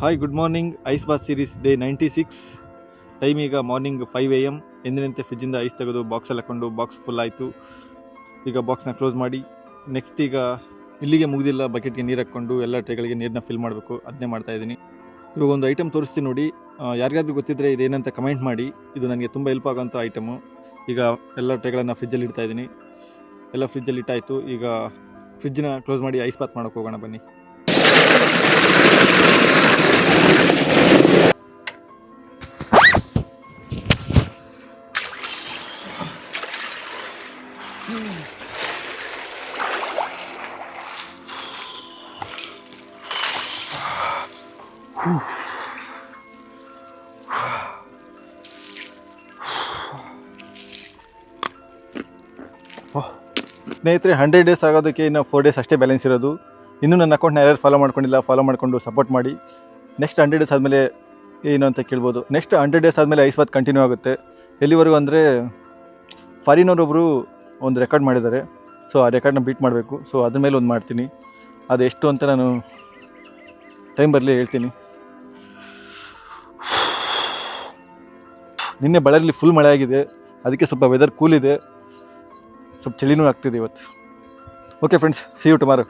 Hi, good morning. Ice bath series day 96. Time ಈಗ morning 5 AM. ಎಂದಿನಂತೆ ಫ್ರಿಜ್ಜಿಂದ ice ತೆಗೆದು ಬಾಕ್ಸಲ್ಲಿ ಹಾಕೊಂಡು ಬಾಕ್ಸ್ ಫುಲ್ ಆಯಿತು. ಈಗ ಬಾಕ್ಸ್ನ ಕ್ಲೋಸ್ ಮಾಡಿ ನೆಕ್ಸ್ಟ್ ಈಗ ಇಲ್ಲಿಗೆ ಮುಗಿದಿಲ್ಲ, ಬಕೆಟ್ಗೆ ನೀರು ಹಾಕ್ಕೊಂಡು ಎಲ್ಲ ಟ್ರೇಗಳಿಗೆ ನೀರನ್ನ ಫಿಲ್ ಮಾಡಬೇಕು. ಅದನ್ನೇ ಮಾಡ್ತಾ ಇದ್ದೀನಿ. ಇವಾಗ ಒಂದು ಐಟಮ್ ತೋರಿಸ್ತೀನಿ ನೋಡಿ. ಯಾರಿಗಾದ್ರೂ ಗೊತ್ತಿದ್ದರೆ ಇದೇನಂತ ಕಮೆಂಟ್ ಮಾಡಿ. ಇದು ನನಗೆ ತುಂಬ ಹೆಲ್ಪ್ ಆಗೋಂಥ ಐಟಮು. ಈಗ ಎಲ್ಲ ಟ್ರೇಗಳನ್ನು ಫ್ರಿಜ್ಜಲ್ಲಿ ಇಡ್ತಾ ಇದ್ದೀನಿ. ಎಲ್ಲ ಫ್ರಿಜ್ಜಲ್ಲಿ ಇಟ್ಟಾಯಿತು. ಈಗ ಫ್ರಿಜ್ಜನ್ನ ಕ್ಲೋಸ್ ಮಾಡಿ ಐಸ್ ಬಾತ್ ಮಾಡೋಕ್ಕೆ ಹೋಗೋಣ ಬನ್ನಿ. ಸ್ನೇಹಿತರೆ, 100 ಡೇಸ್ ಆಗೋದಕ್ಕೆ ಇನ್ನು 4 ಡೇಸ್ ಅಷ್ಟೇ ಬ್ಯಾಲೆನ್ಸ್ ಇರೋದು. ಇನ್ನೂ ನನ್ನ ಅಕೌಂಟ್ನ ಯಾರು ಫಾಲೋ ಮಾಡ್ಕೊಂಡಿಲ್ಲ, ಫಾಲೋ ಮಾಡಿಕೊಂಡು ಸಪೋರ್ಟ್ ಮಾಡಿ. ನೆಕ್ಸ್ಟ್ 100 ಡೇಸ್ ಆದಮೇಲೆ ಏನು ಅಂತ ಕೇಳ್ಬೋದು. ನೆಕ್ಸ್ಟ್ 100 ಡೇಸ್ ಆದಮೇಲೆ ಐಸ್ ಬಾತ್ ಕಂಟಿನ್ಯೂ ಆಗುತ್ತೆ. ಎಲ್ಲಿವರೆಗೂ ಅಂದರೆ, ಫಾರಿನವರೊಬ್ಬರು ಒಂದು ರೆಕಾರ್ಡ್ ಮಾಡಿದ್ದಾರೆ. ಸೊ ಆ ರೆಕಾರ್ಡ್ನ ಬೀಟ್ ಮಾಡಬೇಕು. ಸೊ ಅದ್ರ ಮೇಲೆ ಒಂದು ಮಾಡ್ತೀನಿ. ಅದು ಎಷ್ಟು ಅಂತ ನಾನು ಟೈಮ್ ಬರಲಿ ಹೇಳ್ತೀನಿ. ನಿನ್ನೆ ಬಳ್ಳಾರಿಲಿ ಫುಲ್ ಮಳೆ ಆಗಿದೆ, ಅದಕ್ಕೆ ಸ್ವಲ್ಪ ವೆದರ್ ಕೂಲ್ ಇದೆ, ಸ್ವಲ್ಪ ಚಳಿನೂ ಆಗ್ತಿದೆ ಇವತ್ತು. Okay friends, see you tomorrow.